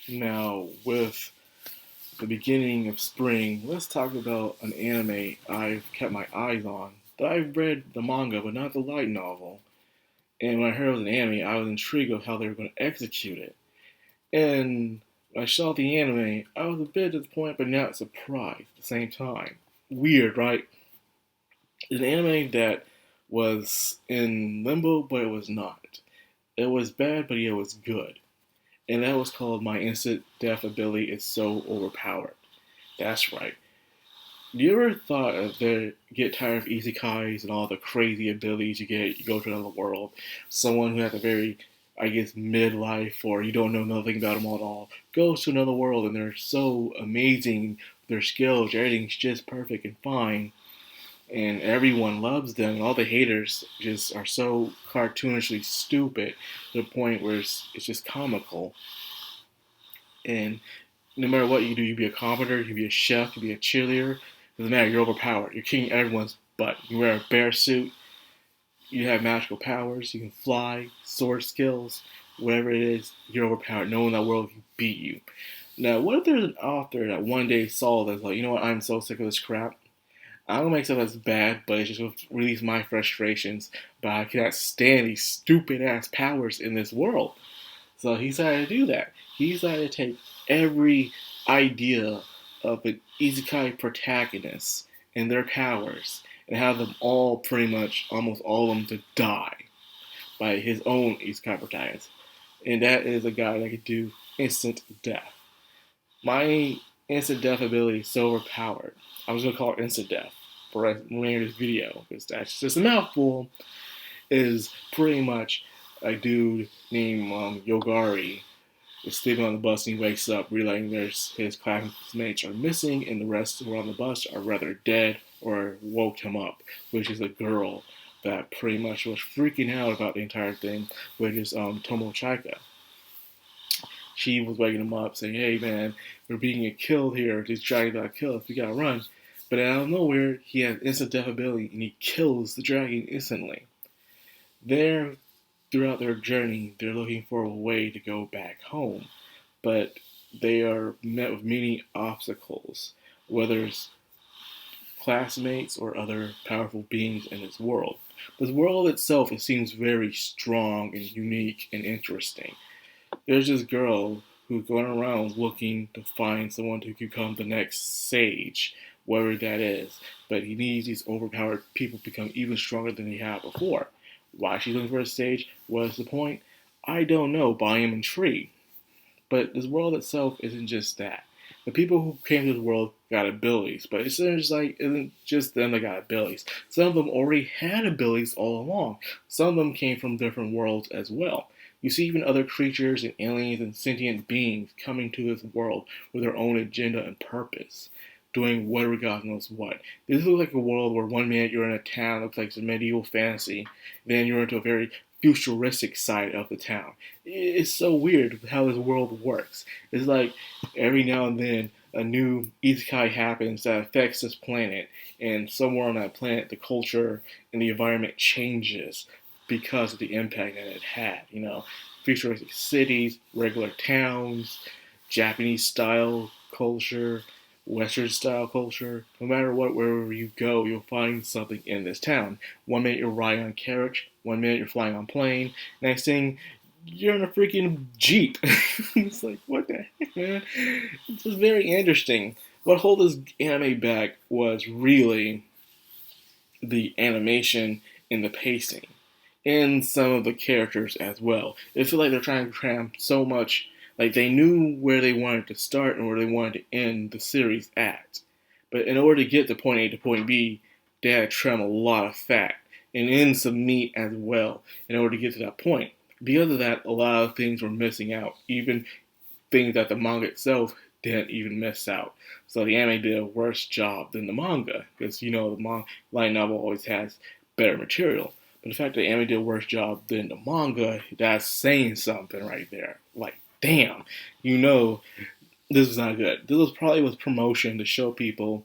Now, with the beginning of spring, let's talk about an anime I've kept my eyes on. That I've read the manga, but not the light novel. And when I heard it was an anime, I was intrigued of how they were going to execute it. And when I saw the anime, I was a bit disappointed, but not surprised at the same time. Weird, right? It's an anime that was in limbo, but it was not. It was bad, but it was good. And that was called My Instant Death Ability is So Overpowered. That's right. You ever thought of get tired of isekais and all the crazy abilities you get? You go to another world, someone who has a very, I guess, midlife or you don't know nothing about them at all goes to another world and they're so amazing. Their skills, everything's just perfect and fine, and everyone loves them. And all the haters just are so cartoonishly stupid to the point where it's just comical. And no matter what you do, you be a carpenter, you can be a chef, you can be a cheerleader. Doesn't matter. You're overpowered. You're kicking everyone's butt. You wear a bear suit. You have magical powers. You can fly, sword skills, whatever it is. You're overpowered. No one in that world can beat you. Now, what if there's an author that one day saw this, like, you know what? I'm so sick of this crap. I don't make stuff that's bad, but it's just to release my frustrations. But I cannot stand these stupid ass powers in this world. So he decided to do that. He decided to take every idea of an isekai protagonist and their powers and have them all pretty much, almost all of them, to die by his own isekai protagonist. And that is a guy that could do instant death. My instant death ability is so overpowered. I was going to call it instant death for the remainder of this video because that's just a mouthful. Is pretty much a dude named Yogari is sleeping on the bus and he wakes up realizing his classmates are missing and the rest who are on the bus are rather dead or woke him up, which is a girl that pretty much was freaking out about the entire thing, which is Tomo Chika. She was waking him up saying, hey man, we're being killed here, this dragon got killed, we gotta run. But out of nowhere, he has instant death ability and he kills the dragon instantly. There throughout their journey, they're looking for a way to go back home, but they are met with many obstacles, whether it's classmates or other powerful beings in this world. This world itself, it seems very strong and unique and interesting. There's this girl who's going around looking to find someone who could become the next sage, whatever that is. But he needs these overpowered people to become even stronger than he had before. Why she's looking for a sage? What's the point? I don't know, but I am intrigued. But this world itself isn't just that. The people who came to the world got abilities, but it's just like isn't just them that got abilities. Some of them already had abilities all along. Some of them came from different worlds as well. You see even other creatures and aliens and sentient beings coming to this world with their own agenda and purpose, doing whatever God knows what. This looks like a world where one minute you're in a town, looks like some medieval fantasy, then you're into a very futuristic side of the town. It's so weird how this world works. It's like every now and then a new isekai happens that affects this planet, and somewhere on that planet the culture and the environment changes because of the impact that it had. You know, futuristic cities, regular towns, Japanese style culture, Western style culture. No matter what, wherever you go, you'll find something in this town. One minute you're riding on a carriage, one minute you're flying on a plane, next thing you're in a freaking Jeep. It's like, what the heck, man? It's just very interesting. What held this anime back was really the animation and the pacing, and some of the characters as well. It feels like they're trying to cram so much. Like they knew where they wanted to start and where they wanted to end the series at. But in order to get to point A to point B, they had to trim a lot of fat and in some meat as well in order to get to that point. Because of that, a lot of things were missing out. Even things that the manga itself didn't even miss out. So the anime did a worse job than the manga. Because, you know, the light novel always has better material. But the fact that the anime did a worse job than the manga, that's saying something right there. Like, damn, you know, this is not good. This was probably with promotion to show people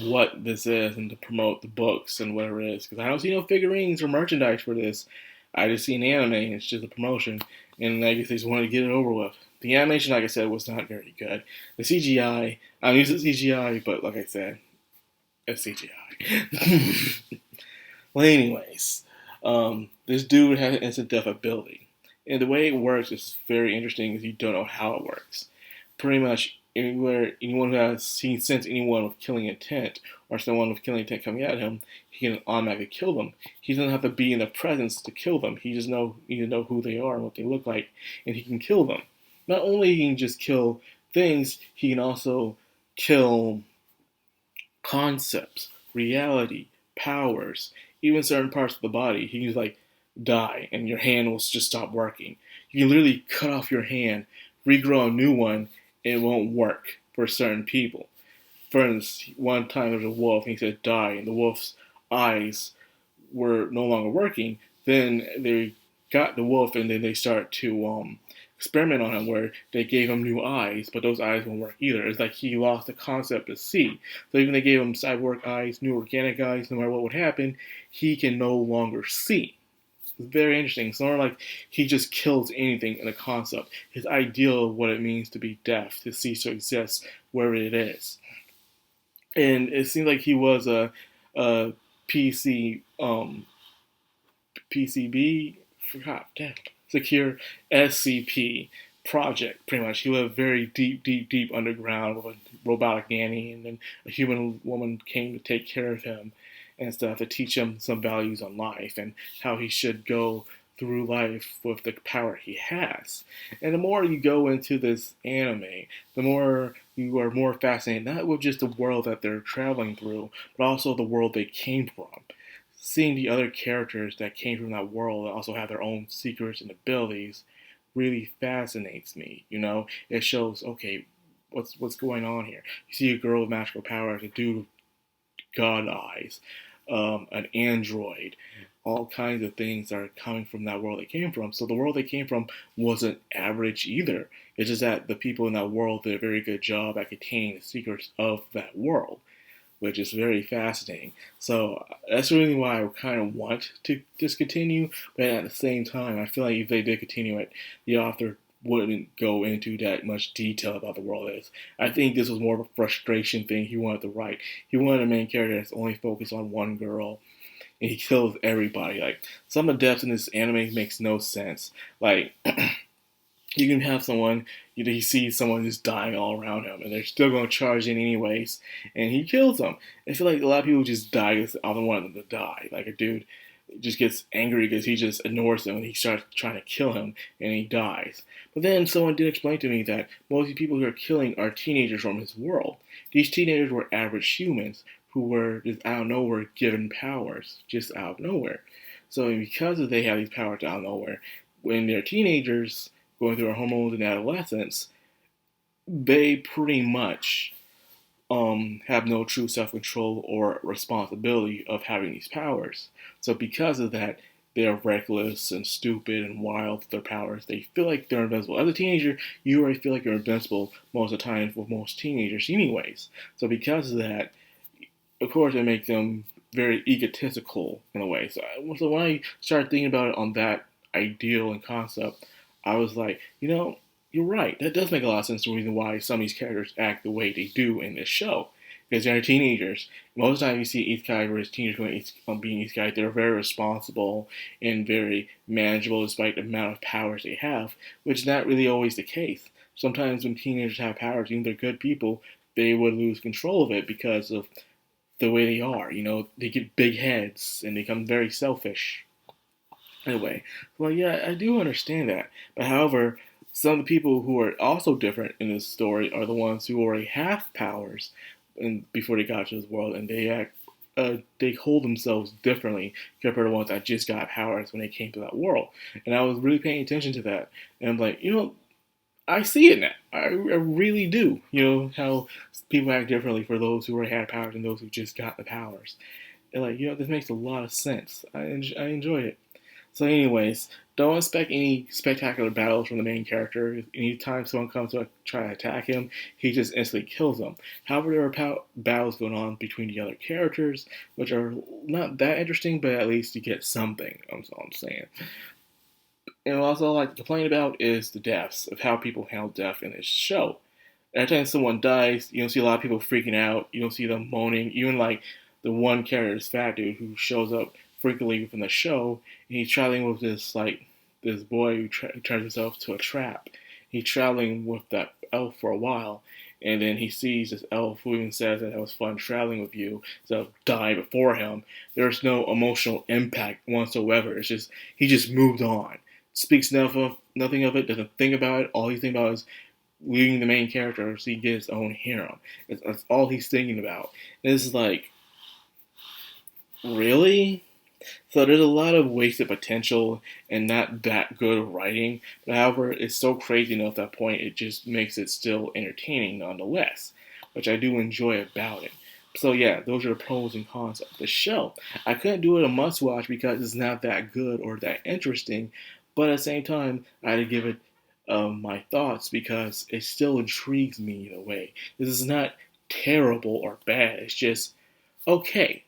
what this is and to promote the books and whatever it is. Because I don't see no figurines or merchandise for this. I just see an anime and it's just a promotion. And I guess they just wanted to get it over with. The animation, like I said, was not very good. The CGI, I'm used to CGI, but like I said, it's CGI. Well, anyways, this dude has an instant death ability, and the way it works is very interesting. Is you don't know how it works. Pretty much anyone who has seen sense anyone with killing intent or someone with killing intent coming at him, he can automatically kill them. He doesn't have to be in the presence to kill them. He just need to know who they are and what they look like, and he can kill them. Not only he can just kill things, he can also kill concepts, reality, powers, even certain parts of the body. He can just like die and your hand will just stop working. You can literally cut off your hand, regrow a new one, and it won't work for certain people. For instance, one time there was a wolf and he said die, and the wolf's eyes were no longer working. Then they got the wolf and then they started to experiment on him where they gave him new eyes, but those eyes won't work either. It's like he lost the concept to see. So even they gave him cyborg eyes, new organic eyes, no matter what would happen, he can no longer see. It's very interesting. It's not like he just kills anything in a concept. His ideal of what it means to be deaf, to cease to exist wherever it is. And it seems like he was a PC PCB, forgot, damn, secure SCP project, pretty much. He lived very deep, deep, deep underground with a robotic nanny, and then a human woman came to take care of him and stuff to teach him some values on life and how he should go through life with the power he has. And the more you go into this anime, the more you are more fascinated, not with just the world that they're traveling through, but also the world they came from. Seeing the other characters that came from that world and also have their own secrets and abilities really fascinates me. You know, it shows, okay, what's going on here. You see a girl with magical powers, a dude with god eyes, an android, all kinds of things are coming from that world they came from. So the world they came from wasn't average either. It's just that the people in that world did a very good job at containing the secrets of that world, which is very fascinating. So that's really why I kind of want to discontinue, but at the same time, I feel like if they did continue it, the author wouldn't go into that much detail about the world is. I think this was more of a frustration thing he wanted to write. He wanted a main character that's only focused on one girl, and he kills everybody. Like, some of the deaths in this anime makes no sense. Like, you can have someone, you know, he sees someone just dying all around him, and they're still going to charge in anyways, and he kills them. I feel like a lot of people just die because I don't want them to die. Like, a dude just gets angry because he just ignores them, and he starts trying to kill him, and he dies. But then someone did explain to me that most of the people who are killing are teenagers from his world. These teenagers were average humans who were just out of nowhere given powers, just out of nowhere. So because they have these powers out of nowhere, when they're teenagers going through their hormones and adolescence, they pretty much have no true self-control or responsibility of having these powers. So because of that, they're reckless and stupid and wild with their powers. They feel like they're invincible. As a teenager, you already feel like you're invincible most of the time with most teenagers anyways. So because of that, of course, it makes them very egotistical in a way. So when I started thinking about it on that ideal and concept, I was like, you know, you're right. That does make a lot of sense. The reason why some of these characters act the way they do in this show, because they're teenagers. Most of the time, you see Isekai where teenagers being Isekai, they're very responsible and very manageable despite the amount of powers they have, which is not really always the case. Sometimes when teenagers have powers, even if they're good people, they would lose control of it because of the way they are. You know, they get big heads and they become very selfish. Anyway, well, yeah, I do understand that. But however, some of the people who are also different in this story are the ones who already have powers before they got to this world, and they hold themselves differently compared to the ones that just got powers when they came to that world. And I was really paying attention to that, and I'm like, you know, I see it now. I really do. You know, how people act differently for those who already had powers and those who just got the powers. And like, you know, this makes a lot of sense. I enjoyed it. So anyways, don't expect any spectacular battles from the main character. Anytime someone comes to try to attack him, he just instantly kills them. However, there are battles going on between the other characters, which are not that interesting, but at least you get something. That's all I'm saying. And also, like, to complain about is the deaths, of how people handle death in this show. Every time someone dies, you don't see a lot of people freaking out. You don't see them moaning. Even like the one character, this fat dude, who shows up frequently within the show, and he's traveling with this boy who turns himself to a trap. He's traveling with that elf for a while, and then he sees this elf who even says that it was fun traveling with you, so die before him. There's no emotional impact whatsoever. It's just he just moved on, speaks nothing of it, doesn't think about it. All he thinks about is leaving the main character so he get his own harem. That's all he's thinking about. And it's like, really? So there's a lot of wasted potential and not that good of writing. But however, it's so crazy enough at that point, it just makes it still entertaining nonetheless, which I do enjoy about it. So yeah, those are the pros and cons of the show. I couldn't do it a must watch because it's not that good or that interesting, but at the same time, I had to give it my thoughts because it still intrigues me in a way. This is not terrible or bad. It's just okay.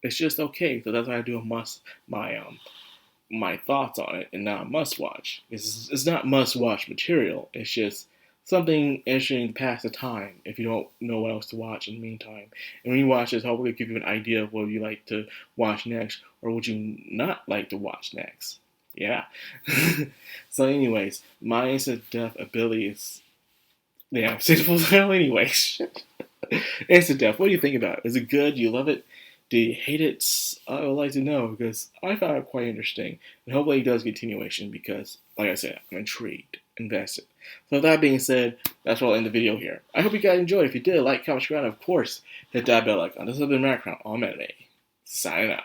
It's just okay. So that's why I do a must my thoughts on it and not a must watch. It's not must watch material. It's just something interesting to pass the time if you don't know what else to watch in the meantime. And when you watch this, hopefully it'll give you an idea of what you like to watch next or what you not like to watch next. Yeah. So anyways, my instant death ability is yeah, simple hell anyways. Instant death, what do you think about it? Is it good? Do you love it? Do you hate it? I would like to know because I found it quite interesting. And hopefully it does continuation because, like I said, I'm intrigued, invested. So with that being said, that's where I'll end the video here. I hope you guys enjoyed. If you did, like, comment, subscribe, and of course, hit that bell icon. This has been Madcrownxox on Anime. Signing out.